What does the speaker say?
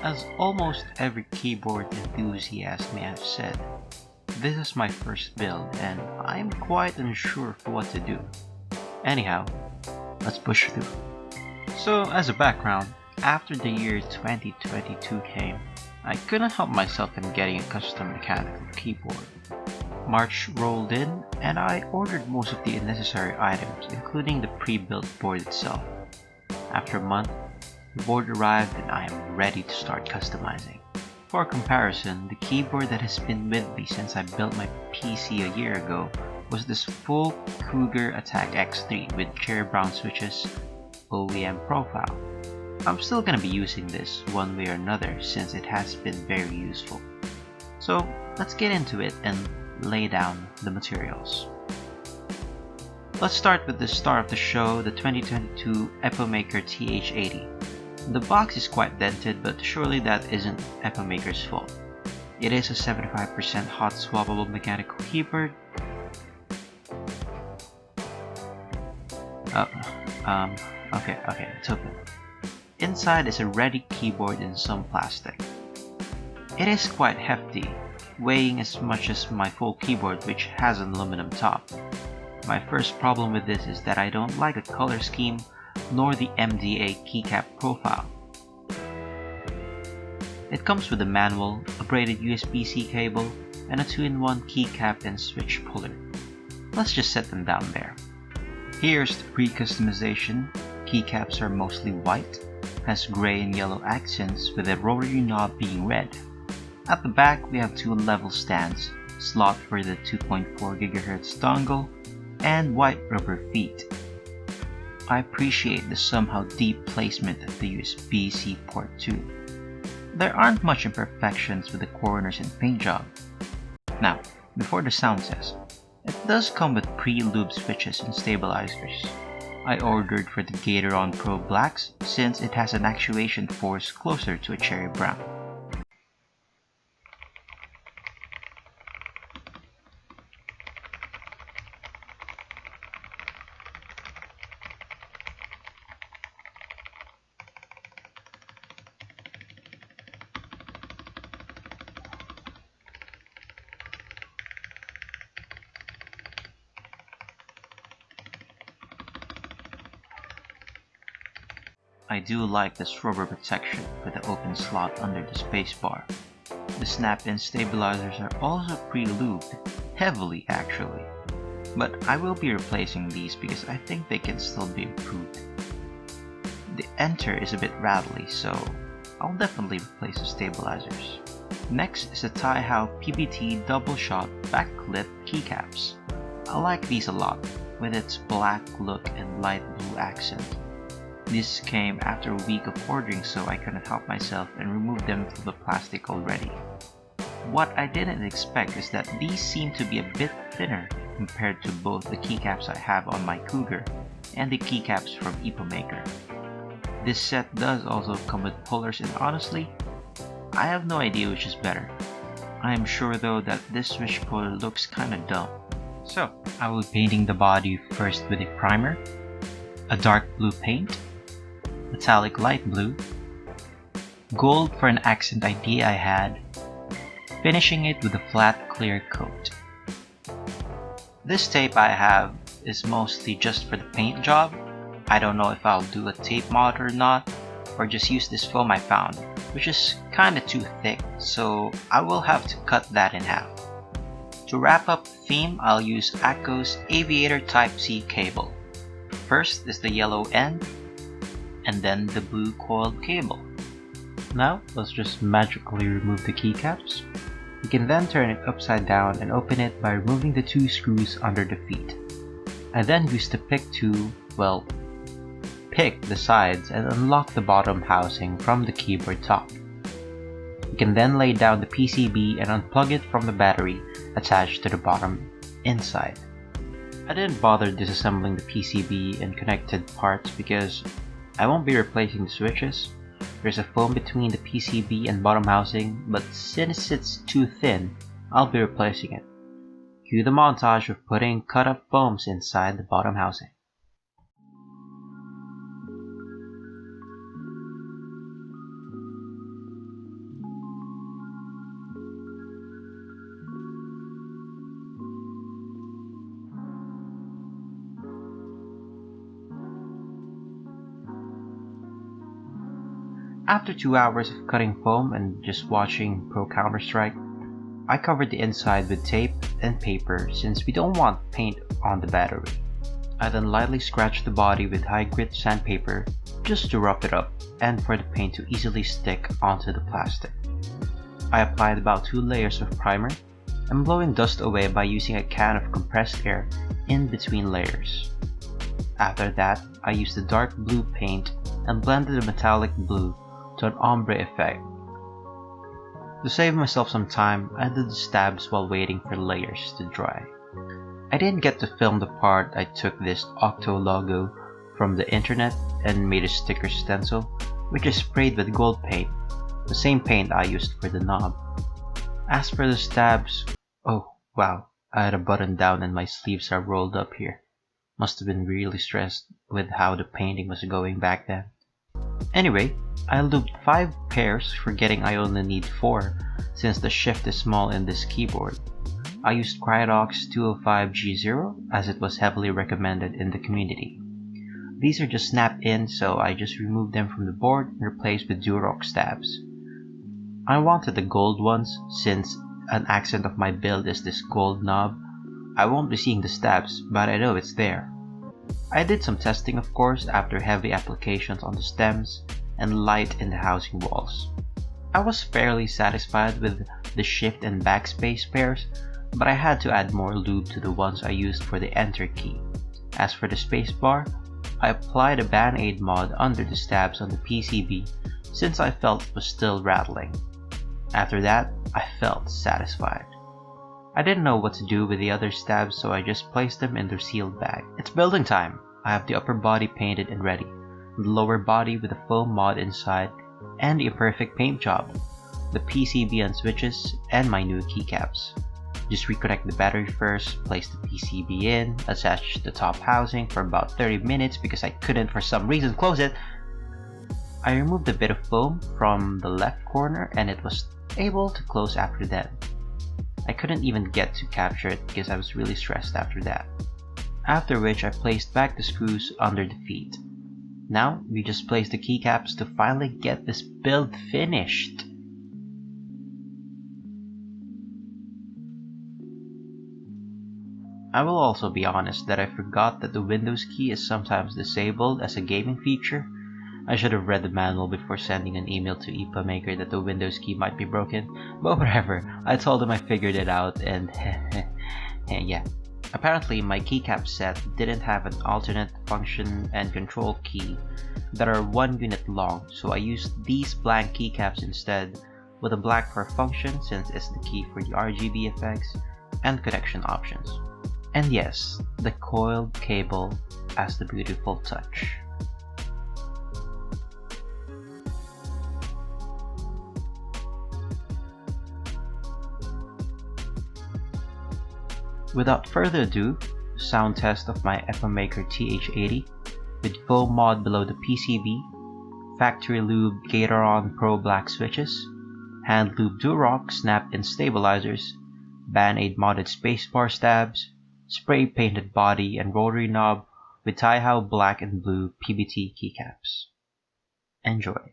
As almost every keyboard enthusiast may have said, this is my first build and I'm quite unsure for what to do. Anyhow, let's push through. So as a background, after the year 2022 came, I couldn't help myself in getting a custom mechanical keyboard. March rolled in and I ordered most of the necessary items, including the pre-built board itself. After a month, the board arrived and I am ready to start customizing. For comparison, the keyboard that has been with me since I built my PC a year ago was this full Cougar Attack X3 with cherry brown switches, OEM profile. I'm still gonna be using this one way or another since it has been very useful. So let's get into it and lay down the materials. Let's start with the star of the show, the 2022 Epomaker TH80. The box is quite dented, but surely that isn't Epomaker's fault. It is a 75% hot swappable mechanical keyboard. Okay, it's open. Inside is a ready keyboard in some plastic. It is quite hefty, weighing as much as my full keyboard, which has an aluminum top. My first problem with this is that I don't like the color scheme nor the MDA keycap profile. It comes with a manual, a braided USB-C cable, and a 2-in-1 keycap and switch puller. Let's just set them down there. Here's the pre-customization. Keycaps are mostly white, has gray and yellow accents with a rotary knob being red. At the back we have two level stands, slot for the 2.4 GHz dongle, and white rubber feet. I appreciate the somehow deep placement of the USB-C port too. There aren't much imperfections with the corners and paint job. Now, before the sound test, it does come with pre-lubed switches and stabilizers. I ordered for the Gateron Pro Blacks since it has an actuation force closer to a cherry brown. I do like this rubber protection for the open slot under the spacebar. The snap-in stabilizers are also pre-lubed, heavily actually. But I will be replacing these because I think they can still be improved. The enter is a bit rattly, so I'll definitely replace the stabilizers. Next is the Taihao PBT double shot backlit keycaps. I like these a lot, with its black look and light blue accent. This came after a week of ordering, so I couldn't help myself and removed them from the plastic already. What I didn't expect is that these seem to be a bit thinner compared to both the keycaps I have on my Cougar and the keycaps from Epomaker. This set does also come with pullers, and honestly, I have no idea which is better. I am sure though that this switch puller looks kinda dumb. So, I will be painting the body first with a primer, a dark blue paint, metallic light blue, gold for an accent idea I had, finishing it with a flat clear coat. This tape I have is mostly just for the paint job. I don't know if I'll do a tape mod or not, or just use this foam I found, which is kinda too thick, so I will have to cut that in half. To wrap up the theme, I'll use Acco's Aviator Type-C cable. First is the yellow end, and then the blue coiled cable. Now, let's just magically remove the keycaps. You can then turn it upside down and open it by removing the two screws under the feet. I then use the pick to, pick the sides and unlock the bottom housing from the keyboard top. You can then lay down the PCB and unplug it from the battery attached to the bottom inside. I didn't bother disassembling the PCB and connected parts because I won't be replacing the switches. There's a foam between the PCB and bottom housing, but since it's too thin, I'll be replacing it. Cue the montage of putting cut-up foams inside the bottom housing. After 2 hours of cutting foam and just watching Pro Counter-Strike, I covered the inside with tape and paper since we don't want paint on the battery. I then lightly scratched the body with high grit sandpaper just to rough it up and for the paint to easily stick onto the plastic. I applied about 2 layers of primer and blowing dust away by using a can of compressed air in between layers. After that, I used the dark blue paint and blended the metallic blue to an ombre effect. To save myself some time, I did the stabs while waiting for the layers to dry. I didn't get to film the part I took this Octo logo from the internet and made a sticker stencil, which is sprayed with gold paint, the same paint I used for the knob. As for the stabs, oh wow, I had a button down and my sleeves are rolled up here. Must have been really stressed with how the painting was going back then. Anyway, I lubed 5 pairs, forgetting I only need 4 since the shift is small in this keyboard. I used Crydox 205G0 as it was heavily recommended in the community. These are just snap-in, so I just removed them from the board and replaced with Durock stabs. I wanted the gold ones since an accent of my build is this gold knob. I won't be seeing the stabs, but I know it's there. I did some testing of course after heavy applications on the stems and light in the housing walls. I was fairly satisfied with the shift and backspace pairs, but I had to add more lube to the ones I used for the enter key. As for the spacebar, I applied a Band-Aid mod under the stabs on the PCB since I felt it was still rattling. After that, I felt satisfied. I didn't know what to do with the other stabs, so I just placed them in their sealed bag. It's building time! I have the upper body painted and ready, the lower body with a foam mod inside, and the imperfect paint job, the PCB and switches, and my new keycaps. Just reconnect the battery first, place the PCB in, attach the top housing for about 30 minutes because I couldn't for some reason close it. I removed a bit of foam from the left corner and it was able to close after that. I couldn't even get to capture it because I was really stressed after that. After which I placed back the screws under the feet. Now we just place the keycaps to finally get this build finished. I will also be honest that I forgot that the Windows key is sometimes disabled as a gaming feature. I should have read the manual before sending an email to Epomaker that the Windows key might be broken, but whatever, I told them I figured it out and yeah. Apparently my keycap set didn't have an alternate function and control key that are 1 unit long, so I used these blank keycaps instead, with a black for function since it's the key for the RGB effects and connection options. And yes, the coiled cable as the beautiful touch. Without further ado, sound test of my Epomaker TH80 with foam mod below the PCB, factory lube Gatoron Pro Black switches, hand lube Durock snap-in stabilizers, Band-Aid modded spacebar stabs, spray painted body and rotary knob with Taihao black and blue PBT keycaps. Enjoy!